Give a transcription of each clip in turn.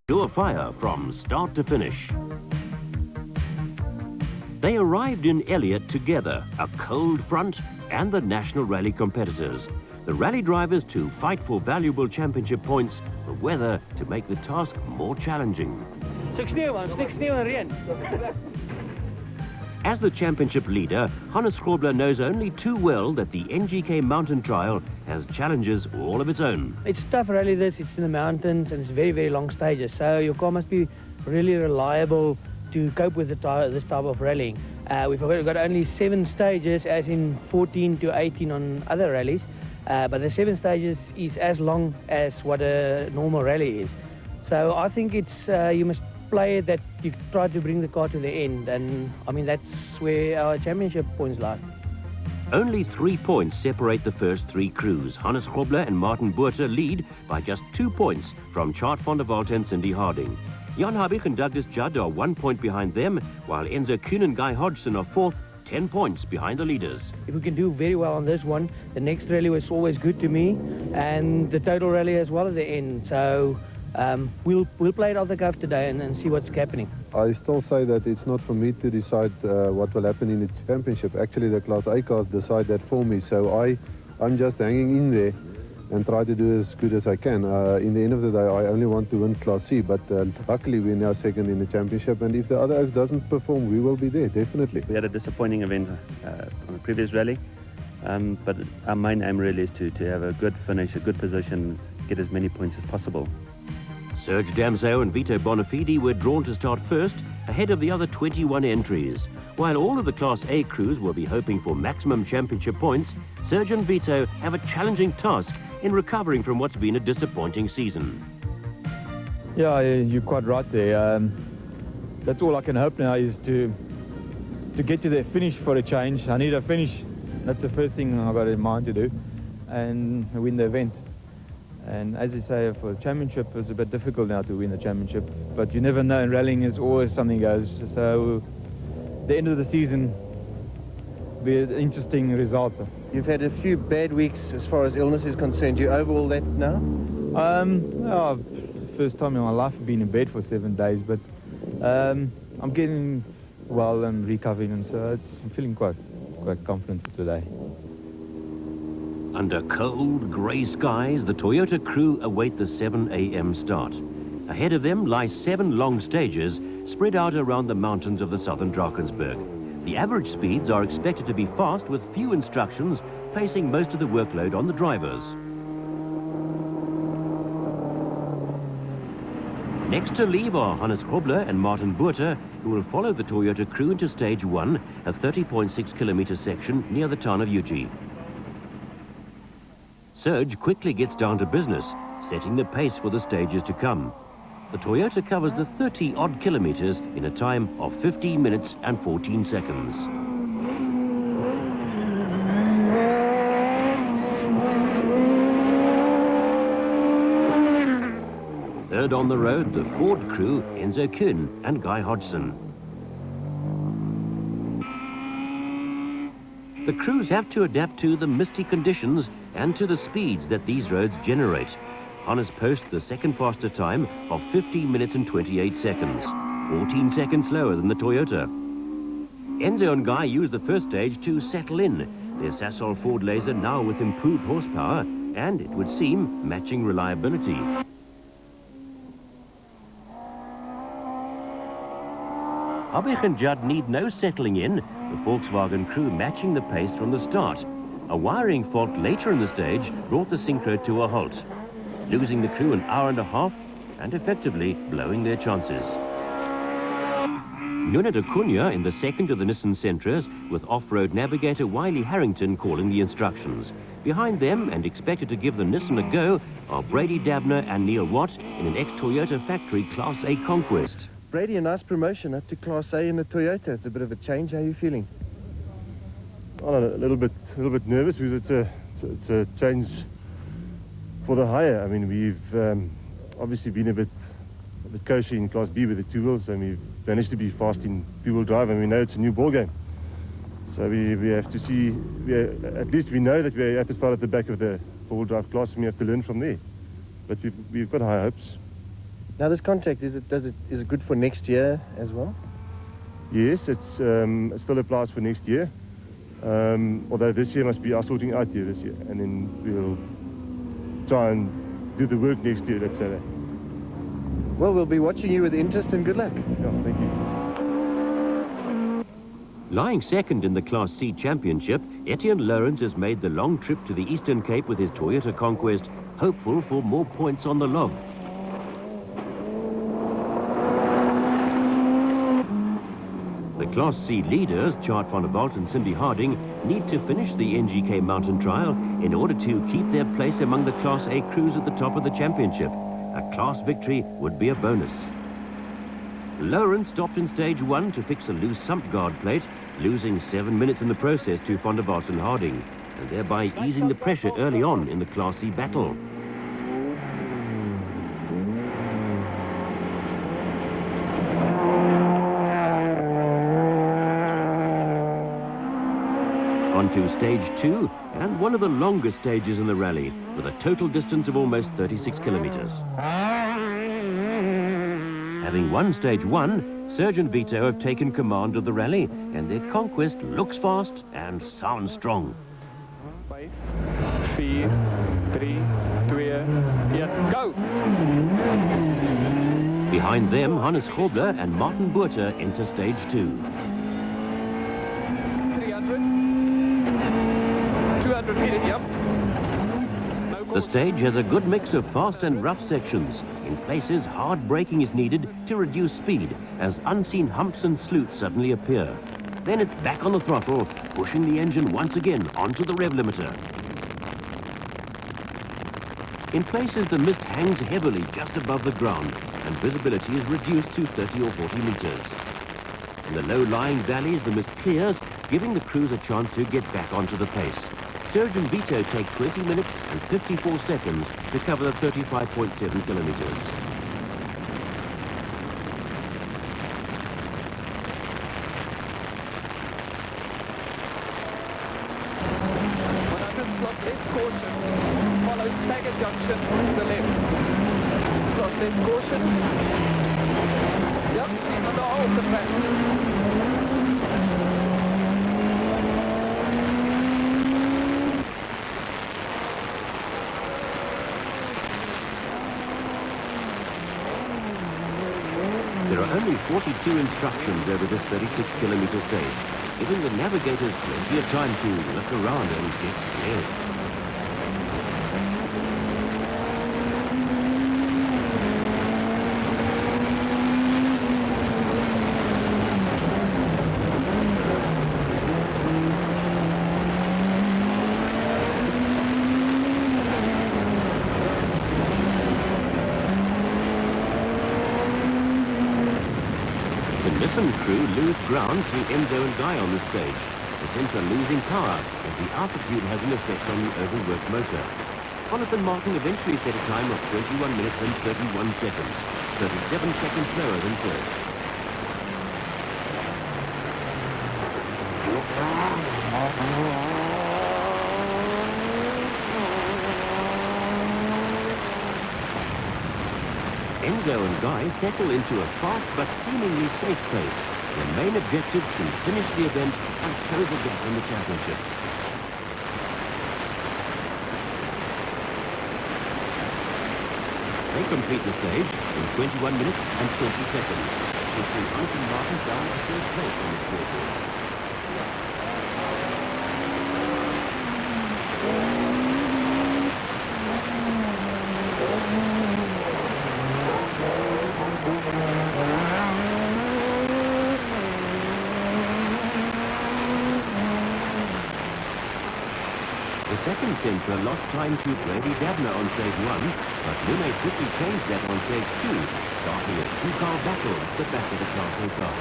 pure fire from start to finish. They arrived in Elliott together, a cold front and the National Rally competitors. The rally drivers to fight for valuable championship points, the weather to make the task more challenging. As the championship leader, Hannes Grobler knows only too well that the NGK Mountain Trial has challenges all of its own. It's a tough rally this, it's in the mountains and it's very, very long stages. So your car must be really reliable to cope with this type of rallying. We've got only 7 stages, as in 14 to 18 on other rallies. But the 7 stages is as long as what a normal rally is. So I think it's, you must play it that you try to bring the car to the end, and I mean that's where our championship points lie. Only 3 points separate the first 3 crews. Hannes Grobler and Martin Botha lead by just 2 points from Chart van der Walt and Cindy Harding. Jan Habig and Douglas Judd are 1 point behind them, while Enzo Kuhn and Guy Hodgson are 4th, 10 points behind the leaders. If we can do very well on this one, the next rally was always good to me, and the total rally as well at the end. So we'll play it off the cuff today and see what's happening. I still say that it's not for me to decide what will happen in the championship. Actually, the Class A cars decide that for me. So I'm just hanging in there and try to do as good as I can. In the end of the day, I only want to win Class C, but luckily we're now second in the championship, and if the other Oaks doesn't perform, we will be there, definitely. We had a disappointing event on the previous rally, but our main aim really is to have a good finish, a good position, get as many points as possible. Serge Damso and Vito Bonafide were drawn to start first, ahead of the other 21 entries. While all of the Class A crews will be hoping for maximum championship points, Serge and Vito have a challenging task in recovering from what's been a disappointing season. Yeah, you're quite right there. That's all I can hope now is to get to the finish for a change. I need a finish. That's the first thing I've got in mind to do, and win the event. And as you say, for the championship, it's a bit difficult now to win the championship. But you never know, in rallying is always something goes. So the end of the season will be an interesting result. You've had a few bad weeks as far as illness is concerned. You over all that now? Well, it's the first time in my life I've been in bed for 7 days, but I'm getting well and recovering, and so I'm feeling quite confident for today. Under cold, grey skies, the Toyota crew await the 7 a.m. start. Ahead of them lie 7 long stages spread out around the mountains of the southern Drakensberg. The average speeds are expected to be fast, with few instructions, placing most of the workload on the drivers. Next to leave are Hannes Grobler and Martin Botha, who will follow the Toyota crew into stage 1, a 30.6 kilometer section near the town of Uji. Serge quickly gets down to business, setting the pace for the stages to come. The Toyota covers the 30-odd kilometers in a time of 15 minutes and 14 seconds. Third on the road, the Ford crew, Enzo Kuhn and Guy Hodgson. The crews have to adapt to the misty conditions and to the speeds that these roads generate. Hannes posts the second faster time of 15 minutes and 28 seconds, 14 seconds slower than the Toyota. Enzo and Guy use the first stage to settle in, their Sasol Ford Laser now with improved horsepower and, it would seem, matching reliability. Habig and Judd need no settling in, the Volkswagen crew matching the pace from the start. A wiring fault later in the stage brought the Synchro to a halt, losing the crew an hour and a half and effectively blowing their chances. Nuno de Cunha in the second of the Nissan Sentras, with off-road navigator Wiley Harrington calling the instructions. Behind them, and expected to give the Nissan a go, are Brady Dabner and Neil Watt in an ex-Toyota factory Class A Conquest. Brady, a nice promotion up to Class A in the Toyota. It's a bit of a change. How are you feeling? Well, a little bit nervous because it's a change for the higher. I mean, we've obviously been a bit kosher in Class B with the 2 wheels, and we've managed to be fast in 2-wheel drive, and we know it's a new ball game. So we have to see. At least we know that we have to start at the back of the 4-wheel drive class, and we have to learn from there. But we've got high hopes. Now this contract, is it good for next year as well? Yes, it still applies for next year. Although this year must be our sorting out year this year, and then we'll try and do the work next year, let's say that. Well, we'll be watching you with interest, and good luck. Yeah, thank you. Lying second in the Class C Championship, Etienne Lourens has made the long trip to the Eastern Cape with his Toyota Conquest, hopeful for more points on the log. The Class C leaders, Chart van der Walt and Cindy Harding, need to finish the NGK Mountain Trial in order to keep their place among the Class A crews at the top of the championship. A class victory would be a bonus. Lourens stopped in stage 1 to fix a loose sump guard plate, losing 7 minutes in the process to van der Walt and Harding, and thereby easing the pressure early on in the Class C battle. On to stage 2, and one of the longest stages in the rally, with a total distance of almost 36 kilometres. Having won stage 1, Serge and Vito have taken command of the rally, and their Conquest looks fast and sounds strong. 5, 4, 3, 2, 1, go! Behind them, Hannes Grobler and Martin Botha enter stage 2. 300. 200 meters, yep. The stage has a good mix of fast and rough sections. In places, hard braking is needed to reduce speed as unseen humps and sloots suddenly appear. Then it's back on the throttle, pushing the engine once again onto the rev limiter. In places, the mist hangs heavily just above the ground and visibility is reduced to 30 or 40 meters. In the low-lying valleys, the mist clears, giving the crews a chance to get back onto the pace. Serge and Vito take 20 minutes and 54 seconds to cover the 35.7 kilometers. Slot left caution, follow stagger junction to the left. Slot left caution. Yep, he's on the whole the pass. There are only 42 instructions over this 36-kilometer stage, giving the navigators plenty of time to look around and get scared. The Nissan crew lose ground to Enzo and Guy on the stage. The centre losing power as the altitude has an effect on the overworked motor. Hannes and Martin eventually set a time of 21 minutes and 31 seconds, 37 seconds slower than Serge. Enzo and Guy settle into a fast but seemingly safe place. Their main objective to finish the event and close the gap in the championship. They complete the stage in 21 minutes and 20 seconds, pushing Hannes and Martin down to third place on the scoreboard. The second centre lost time to Brady Dabner on stage 1, but Lune quickly changed that on stage 2, starting a two-car battle at the back of the Class A car.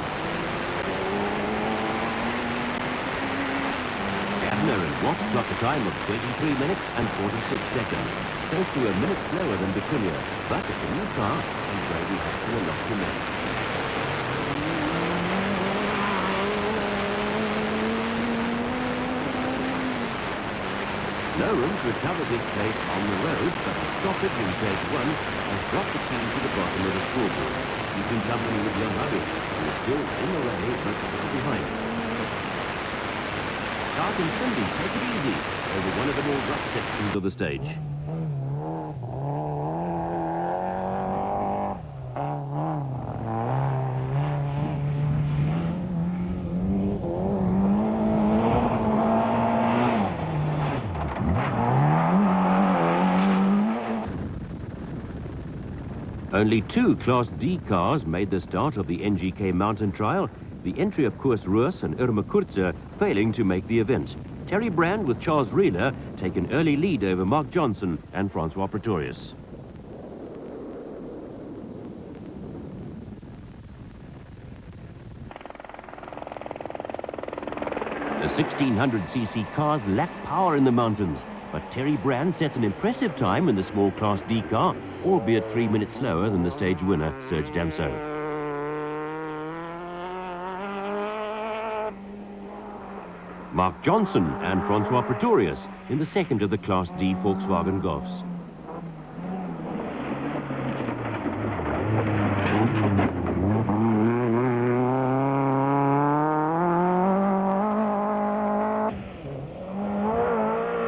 Dabner and Watt clocked a time of 23 minutes and 46 seconds, close to a minute slower than Bikulia, but it's a new car and Brady has to lock to make. Lawrence recovers his place on the road, but the stoppage in stage 1 has dropped the team to the bottom of the scoreboard. Keeping company with Jan Harvey, who is still in the rally but far behind. Stark and Cindy take it easy over one of the more rough sections of the stage. Only 2 Class D cars made the start of the NGK mountain trial, the entry of Koos Roos and Irma Kurzer failing to make the event. Terry Brand with Charles Reeler take an early lead over Mark Johnson and Francois Pretorius. The 1600cc cars lack power in the mountains, but Terry Brand sets an impressive time in the small Class D car, albeit 3 minutes slower than the stage winner, Serge Damso. Mark Johnson and Francois Pretorius in the second of the Class D Volkswagen Golfs.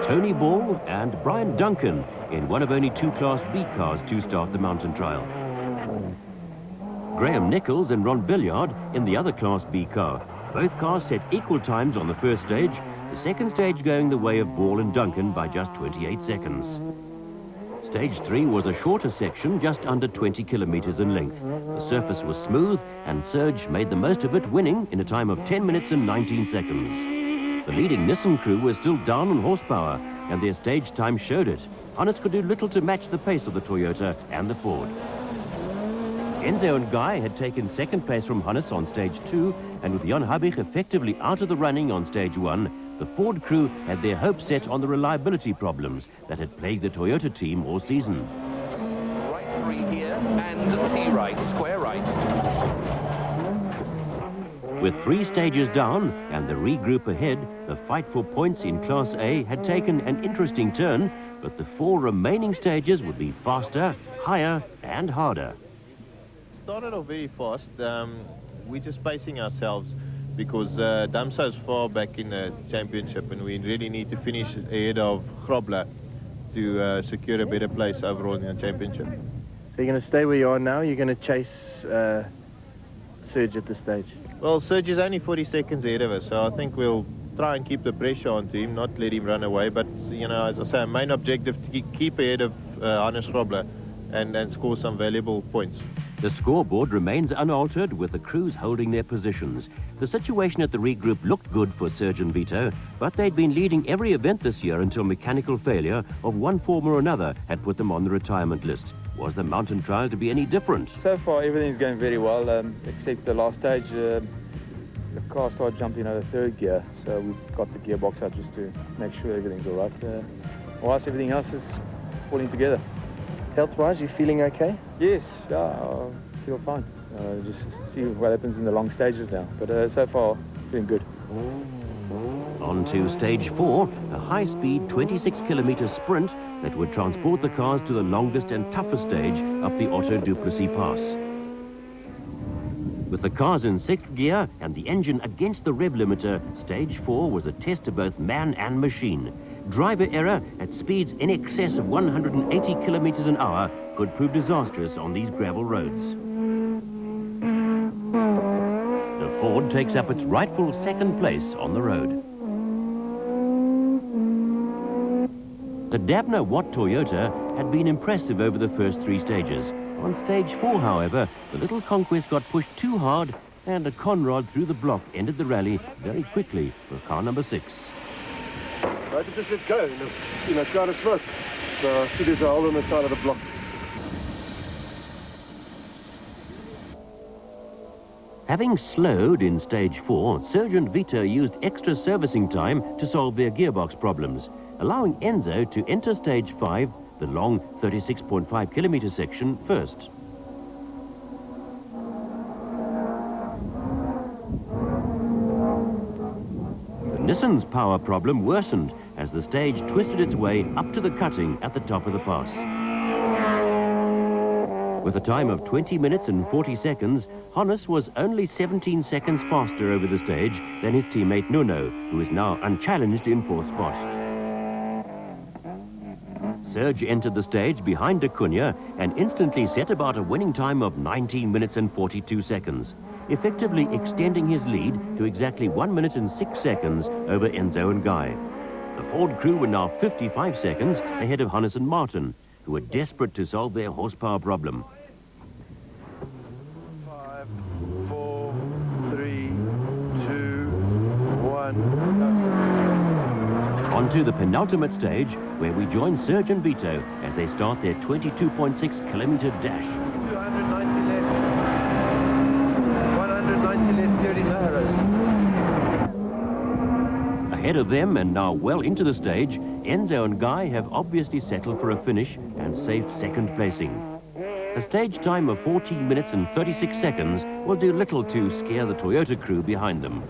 Tony Ball and Brian Duncan in one of only 2 Class B cars to start the mountain trial. Graham Nichols and Ron Billiard in the other Class B car. Both cars set equal times on the first stage, the second stage going the way of Ball and Duncan by just 28 seconds. Stage 3 was a shorter section, just under 20 kilometers in length. The surface was smooth and Serge made the most of it, winning in a time of 10 minutes and 19 seconds. The leading Nissan crew was still down on horsepower, and their stage time showed it. Honus could do little to match the pace of the Toyota and the Ford. Enzo and Guy had taken second place from Honus on stage 2, and with Jan Habig effectively out of the running on stage 1, the Ford crew had their hopes set on the reliability problems that had plagued the Toyota team all season. Right 3 here, and T right, square right. With 3 stages down and the regroup ahead, the fight for points in Class A had taken an interesting turn, but the 4 remaining stages would be faster, higher and harder. Started off very fast. We're just pacing ourselves because Damso's far back in the championship and we really need to finish ahead of Grobler to secure a better place overall in the championship. So you're going to stay where you are now? You're going to chase Serge at this stage? Well, Serge is only 40 seconds ahead of us, so I think we'll try and keep the pressure onto him, not let him run away. But, you know, as I say, our main objective to keep ahead of Hannes Grobler and score some valuable points. The scoreboard remains unaltered, with the crews holding their positions. The situation at the regroup looked good for Serge and Vito, but they'd been leading every event this year until mechanical failure of one form or another had put them on the retirement list. Was the mountain trial to be any different? So far everything's going very well, except the last stage. The car started jumping out of 3rd gear, so we've got the gearbox out just to make sure everything's all right. Whilst everything else is falling together. Health-wise, you feeling okay? Yes, yeah, I feel fine. Just see what happens in the long stages now, but so far feeling good. On to stage 4, a high-speed 26-kilometer sprint that would transport the cars to the longest and toughest stage up the Otto Duplessis Pass. With the cars in 6th gear and the engine against the rev limiter, stage 4 was a test of both man and machine. Driver error at speeds in excess of 180 kilometers an hour could prove disastrous on these gravel roads. The Ford takes up its rightful 2nd place on the road. The Dabner Watt Toyota had been impressive over the first 3 stages. On stage 4, however, the little Conquest got pushed too hard and a Conrad through the block ended the rally very quickly for car number 6. I could just let go in a cloud of smoke. So I see there's a hole on the side of the block. Having slowed in stage 4, Serge and Vito used extra servicing time to solve their gearbox problems, allowing Enzo to enter stage 5, the long 36.5 kilometer section, first. The Nissan's power problem worsened as as the stage twisted its way up to the cutting at the top of the pass. With a time of 20 minutes and 40 seconds, Hannes was only 17 seconds faster over the stage than his teammate Nuno, who is now unchallenged in fourth spot. Serge entered the stage behind Da Cunha and instantly set about a winning time of 19 minutes and 42 seconds, effectively extending his lead to exactly 1 minute and 6 seconds over Enzo and Guy. The Ford crew were now 55 seconds ahead of Hannes and Martin, who were desperate to solve their horsepower problem. 5, 4, 3, 2, 1. On to the penultimate stage, where we join Serge and Vito as they start their 22.6 kilometer dash. 290 left. 190 left, clearing the arrows. Ahead of them, and now well into the stage, Enzo and Guy have obviously settled for a finish and safe second placing. A stage time of 14 minutes and 36 seconds will do little to scare the Toyota crew behind them.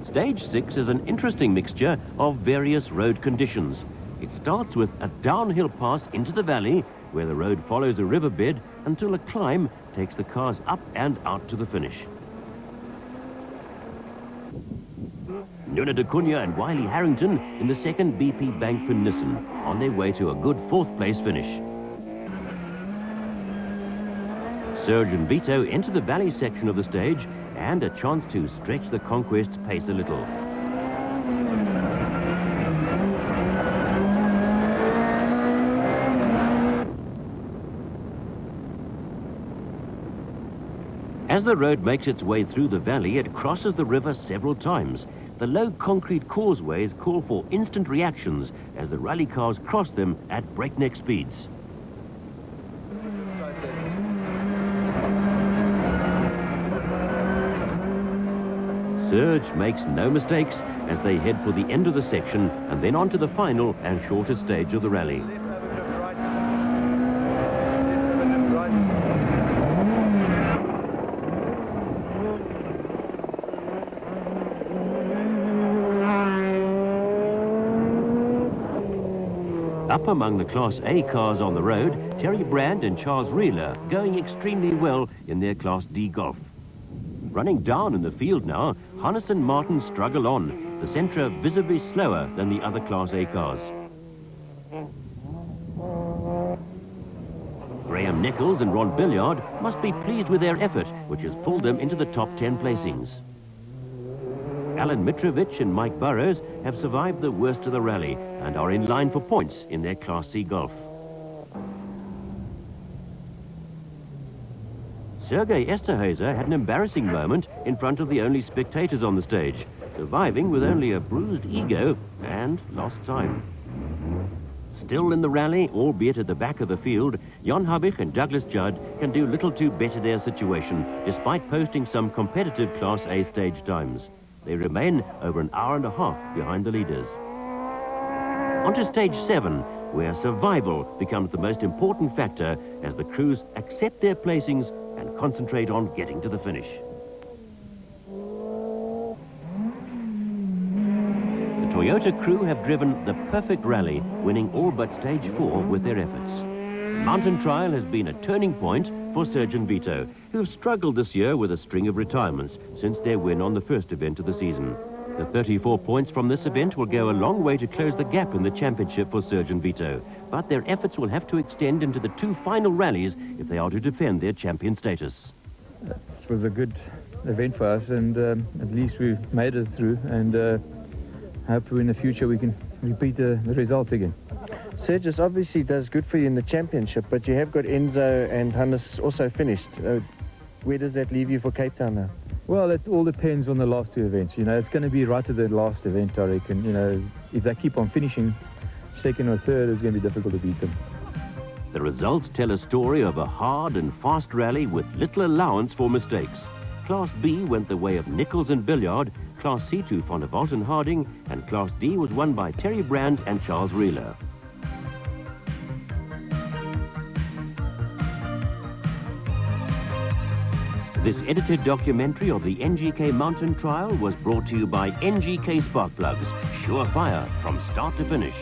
Stage 6 is an interesting mixture of various road conditions. It starts with a downhill pass into the valley, where the road follows a riverbed until a climb takes the cars up and out to the finish. Nuno Da Cunha and Wiley Harrington in the second BP Bank for Nissan, on their way to a good fourth place finish. Serge and Vito enter the valley section of the stage and a chance to stretch the Conquest's pace a little. As the road makes its way through the valley, it crosses the river several times. The low concrete causeways call for instant reactions as the rally cars cross them at breakneck speeds. Serge makes no mistakes as they head for the end of the section and then on to the final and shorter stage of the rally. Up among the Class A cars on the road, Terry Brand and Charles Rieler going extremely well in their Class D Golf. Running down in the field now, Hannes and Martin struggle on, the Sentra visibly slower than the other Class A cars. Graham Nichols and Ron Billiard must be pleased with their effort, which has pulled them into the top 10 placings. Alan Mitrovic and Mike Burrows have survived the worst of the rally and are in line for points in their Class C Golf. Sergei Esterhazy had an embarrassing moment in front of the only spectators on the stage, surviving with only a bruised ego and lost time. Still in the rally, albeit at the back of the field, Jan Habich and Douglas Judd can do little to better their situation, despite posting some competitive Class A stage times. They remain over an hour and a half behind the leaders. On to stage 7, where survival becomes the most important factor as the crews accept their placings and concentrate on getting to the finish. The Toyota crew have driven the perfect rally, winning all but stage 4 with their efforts. The mountain trial has been a turning point for Serge and Vito, who have struggled this year with a string of retirements since their win on the first event of the season. The 34 points from this event will go a long way to close the gap in the championship for Serge and Vito, but their efforts will have to extend into the 2 final rallies if they are to defend their champion status. This was a good event for us, and at least we made it through, and hopefully in the future we can repeat the results again. Serge obviously does good for you in the championship, but you have got Enzo and Hannes also finished. Where does that leave you for Cape Town now? Well, it all depends on the last 2 events. You know, it's going to be right at the last event, I reckon. You know, if they keep on finishing second or third, it's going to be difficult to beat them. The results tell a story of a hard and fast rally with little allowance for mistakes. Class B went the way of Nichols and Billiard, Class C to Van der Walt and Harding, and Class D was won by Terry Brand and Charles Rieler. This edited documentary of the NGK Mountain Trial was brought to you by NGK Spark Plugs. Sure fire from start to finish.